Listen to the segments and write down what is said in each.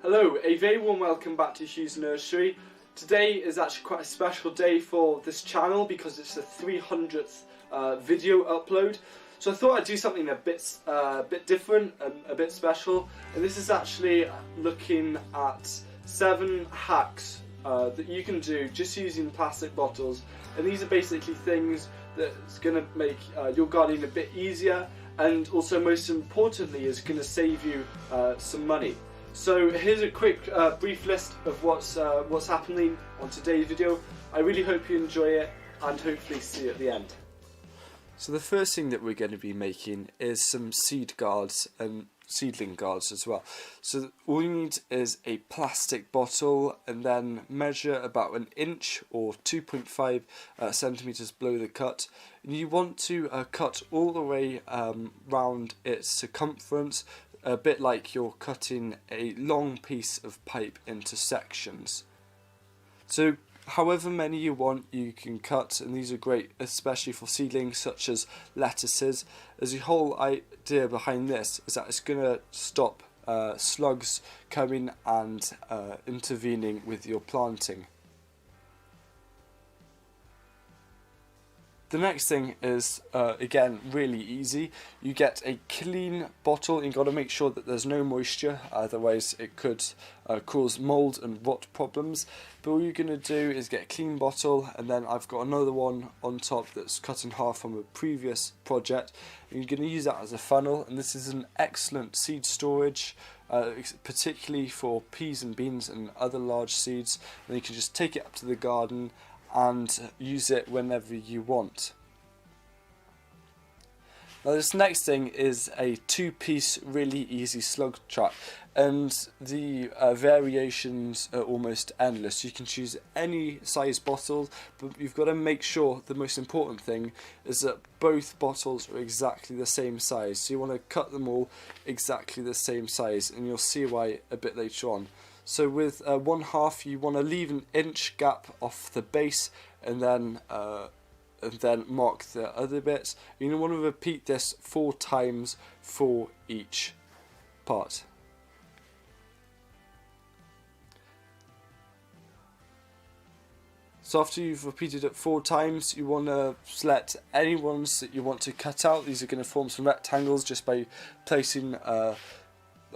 Hello, a very warm welcome back to Hugh's Nursery. Today is actually quite a special day for this channel because it's the 300th video upload. So I thought I'd do something a bit different and a bit special. And this is actually looking at 7 hacks that you can do just using plastic bottles. And these are basically things that's going to make your gardening a bit easier, and also most importantly is going to save you some money. So here's a quick brief list of what's happening on today's video. I really hope you enjoy it and hopefully see you at the end. So the first thing that we're going to be making is some seed guards and seedling guards as well. So all you need is a plastic bottle and then measure about 1 inch or 2.5 centimeters below the cut. And you want to cut all the way round its circumference, a bit like you're cutting a long piece of pipe into sections. So however many you want you can cut, and these are great especially for seedlings such as lettuces, as the whole idea behind this is that it's going to stop slugs coming and intervening with your planting. The next thing is, again, really easy. You get a clean bottle. You've got to make sure that there's no moisture, otherwise it could cause mould and rot problems. But all you're going to do is get a clean bottle, and then I've got another one on top that's cut in half from a previous project. And you're going to use that as a funnel, and this is an excellent seed storage, particularly for peas and beans and other large seeds. And you can just take it up to the garden and use it whenever you want. Now this next thing is a 2-piece really easy slug trap, and the variations are almost endless. You can choose any size bottle, but you've got to make sure the most important thing is that both bottles are exactly the same size. So you want to cut them all exactly the same size, and you'll see why a bit later on. So with 1/2 you want to leave 1 inch gap off the base, and then mark the other bits. You want to repeat this 4 times for each part. So after you've repeated it 4 times, you want to select any ones that you want to cut out. These are going to form some rectangles just by placing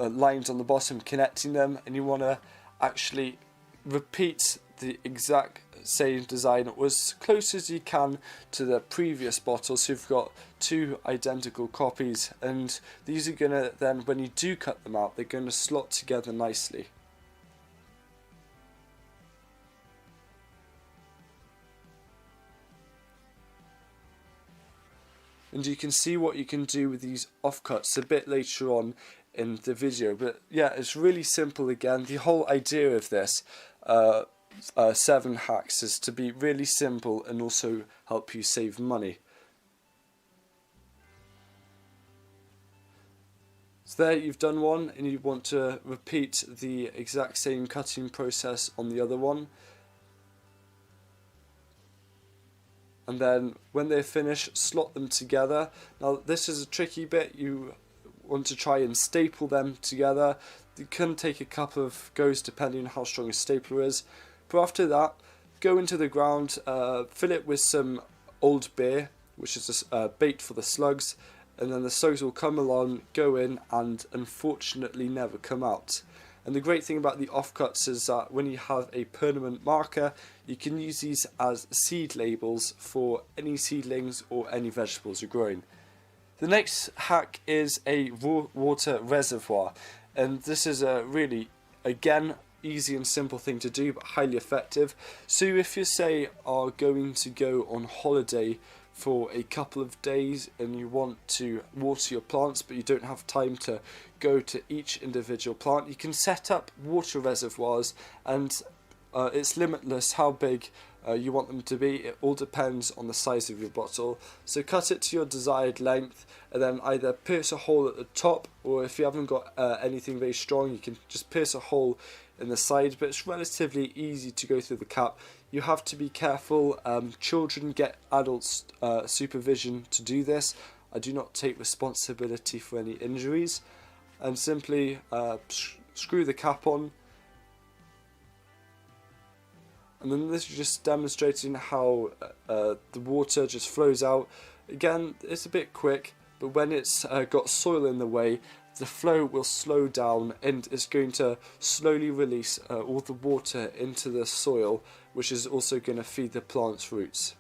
lines on the bottom connecting them, and you want to actually repeat the exact same design or as close as you can to the previous bottle, so you've got 2 identical copies, and these are going to then, when you do cut them out, they're going to slot together nicely. And you can see what you can do with these offcuts a bit later on in the video, but yeah, it's really simple. Again, the whole idea of this 7 hacks is to be really simple and also help you save money. So there you've done one, and you want to repeat the exact same cutting process on the other one. And then when they're finished, slot them together. Now this is a tricky bit. You want to try and staple them together. It can take a couple of goes depending on how strong a stapler is. But after that, go into the ground, fill it with some old beer, which is a bait for the slugs, and then the slugs will come along, go in, and unfortunately never come out. And the great thing about the offcuts is that when you have a permanent marker, you can use these as seed labels for any seedlings or any vegetables you're growing. The next hack is a raw water reservoir, and this is a really, again, easy and simple thing to do, but highly effective. So if you say are going to go on holiday for a couple of days and you want to water your plants but you don't have time to go to each individual plant, you can set up water reservoirs, and it's limitless how big you want them to be. It all depends on the size of your bottle. So cut it to your desired length, and then either pierce a hole at the top, or if you haven't got anything very strong, you can just pierce a hole in the side, but it's relatively easy to go through the cap. You have to be careful. Children get adults supervision to do this. I do not take responsibility for any injuries, and simply screw the cap on, And then this is just demonstrating how the water just flows out. Again, it's a bit quick, but when it's got soil in the way, the flow will slow down and it's going to slowly release all the water into the soil, which is also going to feed the plant's roots.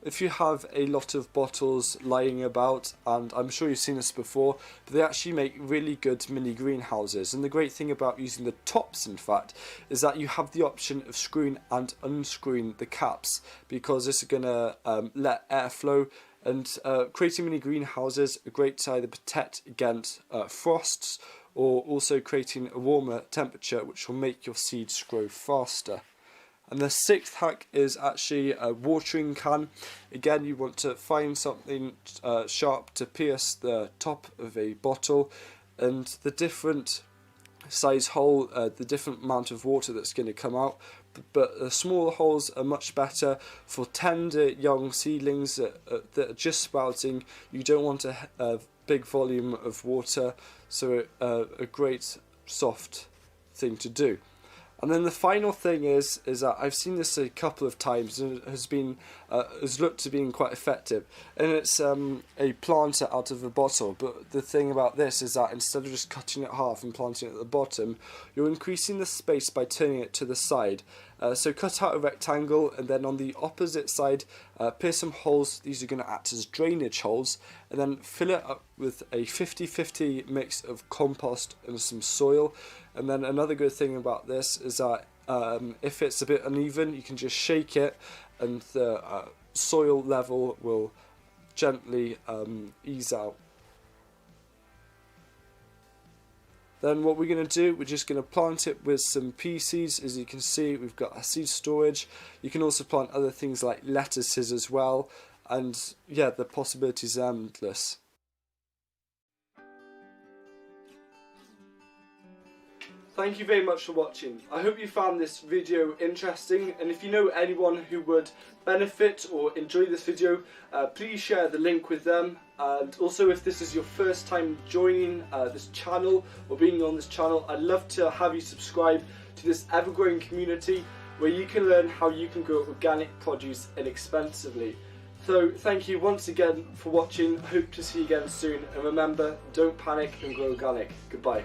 If you have a lot of bottles lying about, and I'm sure you've seen this before, but they actually make really good mini greenhouses. And the great thing about using the tops, in fact, is that you have the option of screwing and unscrewing the caps, because this is going to let air flow. And creating mini greenhouses are great to either protect against frosts, or also creating a warmer temperature which will make your seeds grow faster. And the sixth hack is actually a watering can. Again, you want to find something sharp to pierce the top of a bottle, and the different size hole, the different amount of water that's going to come out. But the smaller holes are much better for tender young seedlings that are just sprouting. You don't want a big volume of water, so a great soft thing to do. And then the final thing is that I've seen this a couple of times and it has looked to being quite effective. And it's a planter out of a bottle. But the thing about this is that instead of just cutting it half and planting it at the bottom, you're increasing the space by turning it to the side. So cut out a rectangle, and then on the opposite side, pierce some holes. These are going to act as drainage holes, and then fill it up with a 50-50 mix of compost and some soil. And then another good thing about this is that if it's a bit uneven, you can just shake it, and the soil level will gently ease out. Then what we're going to do, we're just going to plant it with some pea seeds. As you can see, we've got a seed storage. You can also plant other things like lettuces as well. And yeah, the possibilities are endless. Thank you very much for watching. I hope you found this video interesting, and if you know anyone who would benefit or enjoy this video, please share the link with them. And also, if this is your first time joining this channel or being on this channel, I'd love to have you subscribe to this ever-growing community where you can learn how you can grow organic produce inexpensively. So thank you once again for watching. I hope to see you again soon, and remember, don't panic and grow organic. Goodbye.